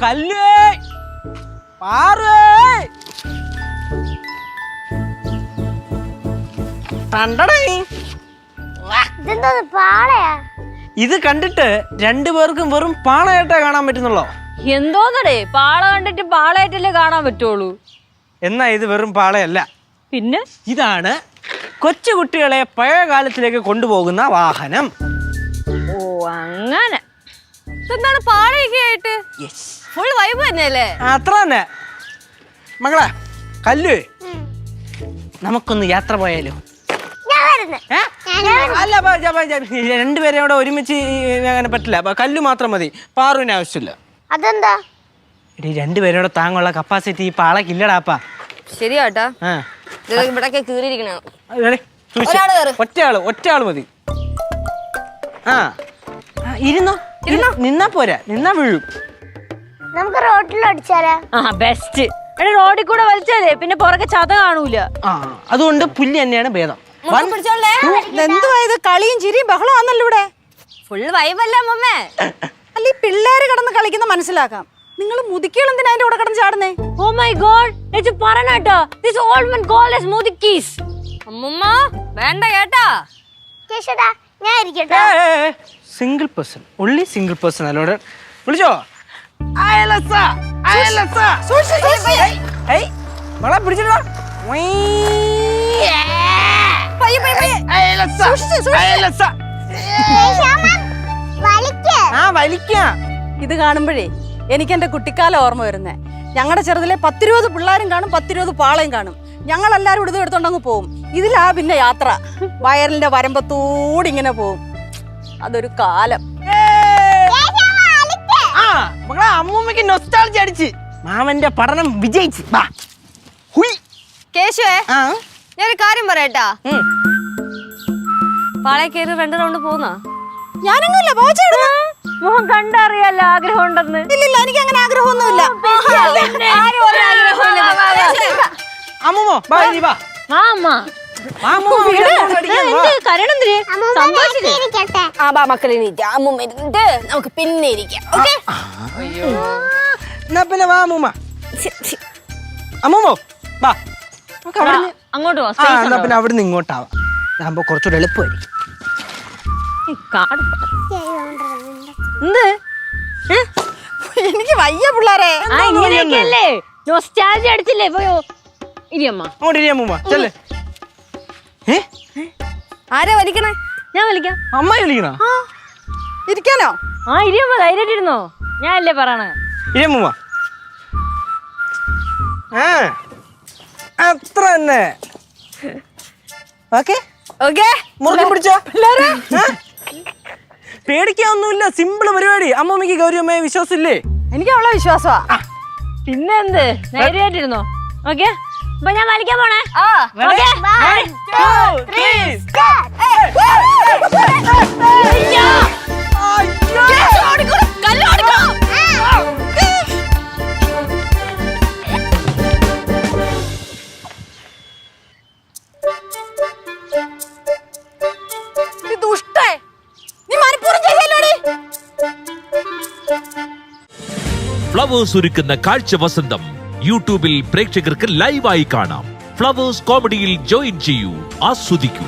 കല്ലേ പാറേ ഇത് കണ്ടിട്ട് രണ്ടുപേർക്കും വെറും പാളയായിട്ടേ കാണാൻ പറ്റുന്നുള്ളോ? എന്തോന്നടേ, പാള കണ്ടിട്ട് പാളയായിട്ടല്ലേ കാണാൻ പറ്റുള്ളൂ. എന്നാ ഇത് വെറും പാളയല്ല. പിന്നെ ഇതാണ് കൊച്ചു കുട്ടികളെ പഴയ കാലത്തിലേക്ക് കൊണ്ടുപോകുന്ന വാഹനം. ഓ അങ്ങനെ. എന്താണ് പാളയൊക്കെ ആയിട്ട്? ഫുൾ വൈബ് തന്നെയല്ലേ? അത്ര തന്നെ. മകളെ കല്ലു, നമുക്കൊന്ന് യാത്ര പോയാലോ? അല്ല, രണ്ടുപേരെ അവിടെ ഒരുമിച്ച് അങ്ങനെ പറ്റില്ല. കല്ലു മാത്രം മതി, പാറുവിന് ആവശ്യമില്ല. അതെന്താ? എടി രണ്ടുപേരോടെ താങ്ങുള്ള കപ്പാസിറ്റി ഈ പാളക്കില്ലടാപ്പാ. ശരിയാട്ടാ, ഇവിടൊക്കെ കീറിയിരിക്കണ. ഒറ്റയാള് മതി. ഇരുന്നോ, നിന്നാ പോരാ, നിന്നാ വീഴും. നമുക്ക് റോഡിൽ അടിച്ചാലേ? ബെസ്റ്റ്. റോഡിൽ കൂടെ വലിച്ചാലേ പിന്നെ പുറകെ ചത കാണൂല. അതുകൊണ്ട് പുല്ല് തന്നെയാണ് ഭേദം. എന്തുവായത്? കളിയും ചിരിയും ബഹളം ആണല്ലോ ഇവിടെ. ഫുൾ വൈബല്ലേ മമ്മേ? അല്ല, ഈ പിള്ളേര് കിടന്ന് കളിക്കുന്ന മനസ്സിലാക്കാം. നിങ്ങൾ മുതുക്കികൾ എന്തിനാ അതിന്റെ കൂടെ കിടന്ന് ചാടുന്നേ? ഓ മൈ ഗോഡ്, ഇത് പറയണട്ടോ. This old man called us മുതുക്കീസ്. അമ്മമ്മ വേണ്ട കേട്ടാ. കേശടാ, ഞാൻ ഇരിക്കട്ടെ. Single person, only single person. അല്ലോടെ വിളിച്ചോ? അയലസ അയലസ ഏയ് മകളെ പിടിച്ചിട്ടോ. അയലസ അയലസ വലിക്കാം. ഇത് കാണുമ്പോഴേ എനിക്ക് എന്റെ കുട്ടിക്കാലം ഓർമ്മ വരുന്നേ. ഞങ്ങളുടെ ചെറുതിലെ 10-20 പിള്ളേരും കാണും, 10-20 പാളയും കാണും. ഞങ്ങൾ എല്ലാരും ഇടുത് എടുത്തോണ്ടങ്ങ് പോവും. ഇതിലാ പിന്നെ യാത്ര വയറിന്റെ വരമ്പത്തൂടി ഇങ്ങനെ പോവും. അതൊരു കാലം. മകളെ അമ്മൂമ്മക്ക് നൊസ്റ്റാൾജി അടിച്ച് മാമന്റെ പഠനം വിജയിച്ച്. കേശുവേ, ഞാനൊരു കാര്യം പറയട്ടാ. പാളയെ കയറി 2 റൗണ്ട് പോന്നാ? ഞാനൊന്നുമില്ല, മോഹൻ കണ്ടറിയാലോ ആഗ്രഹം ഉണ്ടെന്ന്. ഇല്ലില്ല, എനിക്ക് അങ്ങനെ ആഗ്രഹമൊന്നുമില്ല. അമ്മൂമ്മോ വാ. മക്കളെ അമ്മൂമ്മ ഇരുന്നിട്ട് നമുക്ക് പിന്നെ ഇരിക്കാം. എന്നാ പിന്നെ വാ അമ്മൂമ്മ. അമ്മൂമ്മോ വാ, അങ്ങോട്ട് എന്നാ പിന്നെ അവിടുന്ന് ഇങ്ങോട്ടാവാം. ആകുമ്പോ കുറച്ചുകൂടെ എളുപ്പമായിരിക്കും. എനിക്ക് വയ്യ പിള്ളേരെ. ഇങ്ങനെയൊക്കെയല്ലേ നൊസ്റ്റാൾജി അടിച്ചില്ലേ? പോയോ ഇരിയമ്മ. അങ്ങോട്ട് ഇരി അമ്മൂമ്മ, ചെല്ല്. ആരാ വലിക്കണേ? ഞാൻ വലിക്കാം. അമ്മ വിളിക്കണോ? ഇരിക്കാനോ? ഇരിയമ്മ, ധൈര്യമായിട്ടിരുന്നോ. ഞാൻ അല്ലേ പറയണേ. ഇരിയമ്മൂമ്മ. അത്ര തന്നെ. ഓക്കെ ഓക്കെ, മുറുകെ പിടിച്ചോ പിള്ളേരെ. പേടിക്കാനൊന്നുമില്ല, സിമ്പിൾ പരിപാടി. അമ്മൂമ്മക്ക് ഗൗരിയമ്മയെ വിശ്വാസമില്ലേ? എനിക്ക് അവളെ വിശ്വാസമാ. പിന്നെ എന്ത്, ധൈര്യമായിട്ടിരുന്നോ. ഓക്കെ, അപ്പൊ ഞാൻ വലിക്കാൻ പോണേ. ഫ്ലവേഴ്സ് ഒരുക്കുന്ന കാഴ്ച വസന്തം യൂട്യൂബിൽ പ്രേക്ഷകർക്ക് ലൈവായി കാണാം. ഫ്ലവേഴ്സ് കോമഡിയിൽ ജോയിൻ ചെയ്യൂ, ആസ്വദിക്കൂ.